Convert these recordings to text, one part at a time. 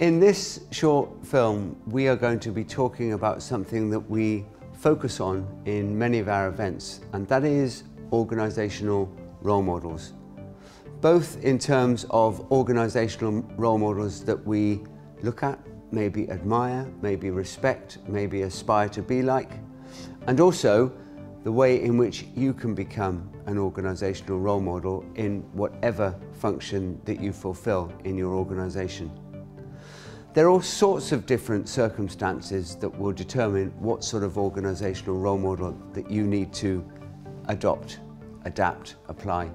In this short film, we are going to be talking about something that we focus on in many of our events, and that is organisational role models. Both in terms of organisational role models that we look at, maybe admire, maybe respect, maybe aspire to be like, and also the way in which you can become an organisational role model in whatever function that you fulfil in your organisation. There are all sorts of different circumstances that will determine what sort of organisational role model that you need to adopt, adapt, apply.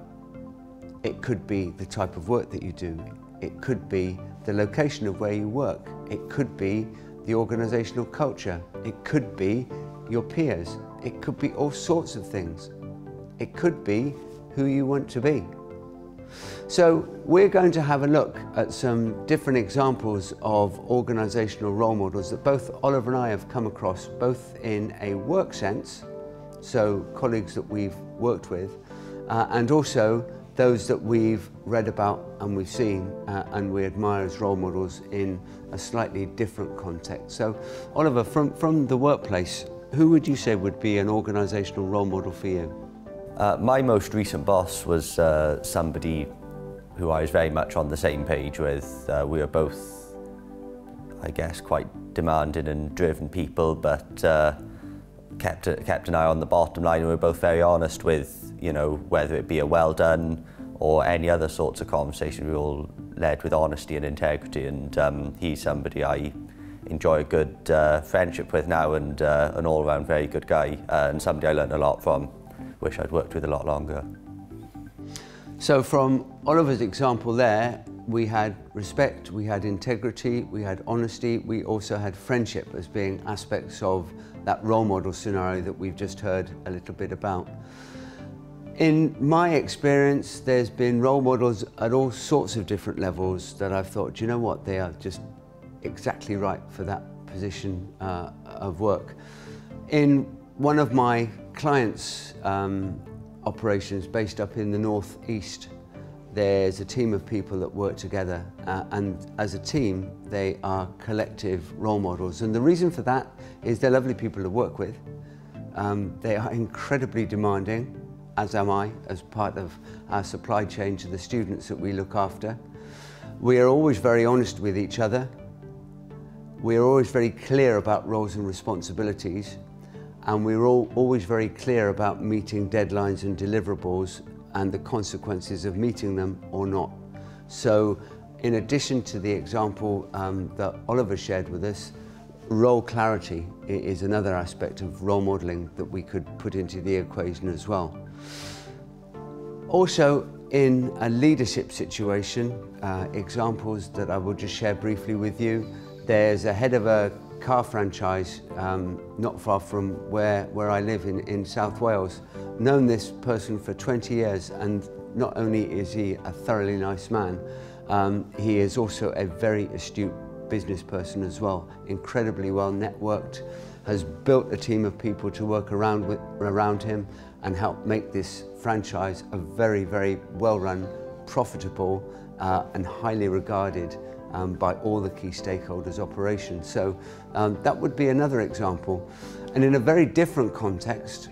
It could be the type of work that you do. It could be the location of where you work. It could be the organisational culture. It could be your peers. It could be all sorts of things. It could be who you want to be. So we're going to have a look at some different examples of organisational role models that both Oliver and I have come across, both in a work sense, so colleagues that we've worked with, and also those that we've read about and we've seen and we admire as role models in a slightly different context. So Oliver, from the workplace, who would you say would be an organisational role model for you? My most recent boss was somebody who I was very much on the same page with. We were both, I guess, quite demanding and driven people, but kept an eye on the bottom line, and we were both very honest with, you know, whether it be a well done or any other sorts of conversation. We all led with honesty and integrity, and he's somebody I enjoy a good friendship with now, and an all-round very good guy, and somebody I learned a lot from. Wish I'd worked with a lot longer. So from Oliver's example there, we had respect, we had integrity, we had honesty, we also had friendship as being aspects of that role model scenario that we've just heard a little bit about. In my experience, there's been role models at all sorts of different levels that I've thought, do you know what, they are just exactly right for that position of work. In one of my clients' operations based up in the northeast, there's a team of people that work together, and as a team they are collective role models, and the reason for that is they're lovely people to work with. They are incredibly demanding, as am I, as part of our supply chain to the students that we look after. We are always very honest with each other. We are always very clear about roles and responsibilities, and we're always very clear about meeting deadlines and deliverables and the consequences of meeting them or not. So in addition to the example that Oliver shared with us, role clarity is another aspect of role modelling that we could put into the equation as well. Also, in a leadership situation, examples that I will just share briefly with you. There's a head of a car franchise not far from where I live in South Wales. Known this person for 20 years, and not only is he a thoroughly nice man, he is also a very astute business person as well, incredibly well networked, has built a team of people to work around him and help make this franchise a very, very well run, profitable and highly regarded by all the key stakeholders operation. So that would be another example. And in a very different context,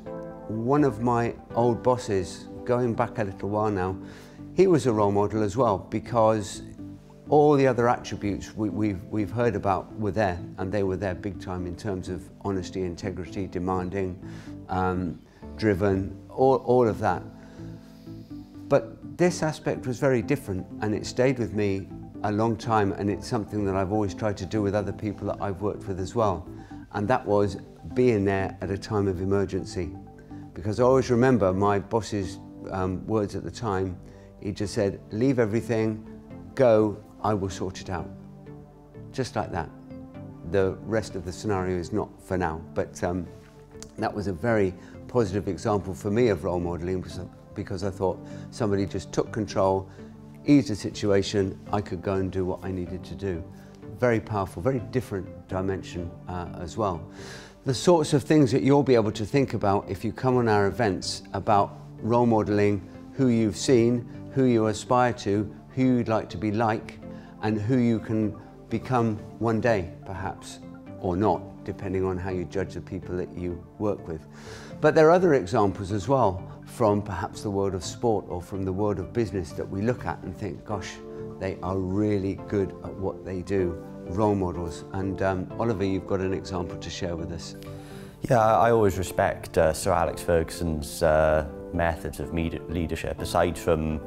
one of my old bosses, going back a little while now, he was a role model as well, because all the other attributes we've heard about were there, and they were there big time in terms of honesty, integrity, demanding, driven, all of that. But this aspect was very different, and it stayed with me a long time, and it's something that I've always tried to do with other people that I've worked with as well, and that was being there at a time of emergency. Because I always remember my boss's words at the time. He just said, leave everything, go, I will sort it out. Just like that. The rest of the scenario is not for now, but that was a very positive example for me of role modelling, because I thought somebody just took control, eased the situation, I could go and do what I needed to do. Very powerful, very different dimension as well. The sorts of things that you'll be able to think about if you come on our events about role modelling, who you've seen, who you aspire to, who you'd like to be like, and who you can become one day, perhaps, or not, depending on how you judge the people that you work with. But there are other examples as well from perhaps the world of sport or from the world of business that we look at and think, gosh, they are really good at what they do, role models. And Oliver, you've got an example to share with us. Yeah, I always respect Sir Alex Ferguson's methods of leadership, aside from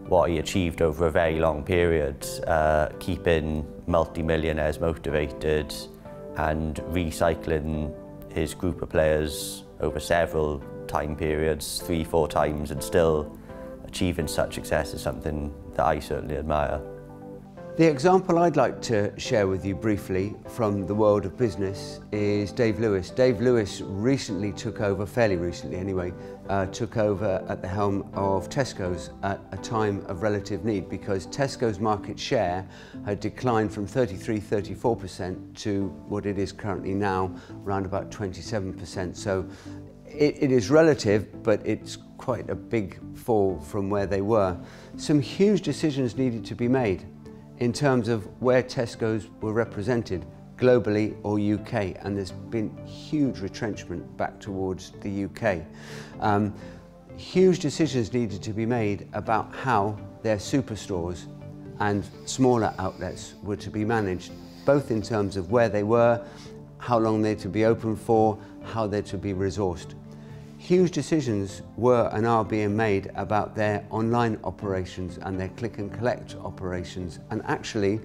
what he achieved over a very long period, keeping multi-millionaires motivated and recycling his group of players over several time periods, 3-4 times, and still achieving such success is something that I certainly admire. The example I'd like to share with you briefly from the world of business is Dave Lewis. Dave Lewis recently took over, fairly recently anyway, took over at the helm of Tesco's at a time of relative need, because Tesco's market share had declined from 33–34% to what it is currently now, around about 27%. So it is relative, but it's quite a big fall from where they were. Some huge decisions needed to be made in terms of where Tesco's were represented, globally or UK, and there's been huge retrenchment back towards the UK. Huge decisions needed to be made about how their superstores and smaller outlets were to be managed, both in terms of where they were, how long they're to be open for, how they're to be resourced. Huge decisions were and are being made about their online operations and their click and collect operations, and actually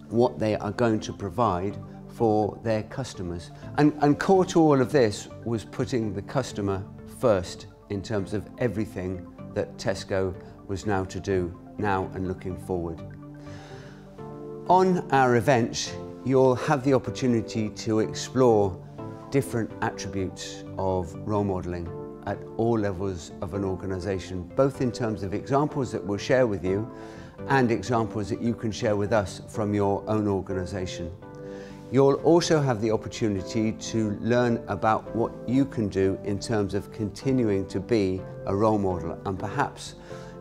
what they are going to provide for their customers. And core to all of this was putting the customer first in terms of everything that Tesco was now to do, now and looking forward. On our events, you'll have the opportunity to explore different attributes of role modelling at all levels of an organisation, both in terms of examples that we'll share with you and examples that you can share with us from your own organisation. You'll also have the opportunity to learn about what you can do in terms of continuing to be a role model, and perhaps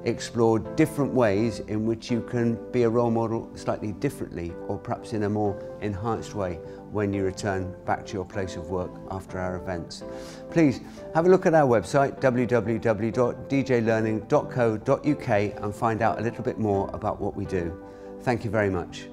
explore different ways in which you can be a role model slightly differently, or perhaps in a more enhanced way when you return back to your place of work after our events. Please have a look at our website, www.djlearning.co.uk, and find out a little bit more about what we do. Thank you very much.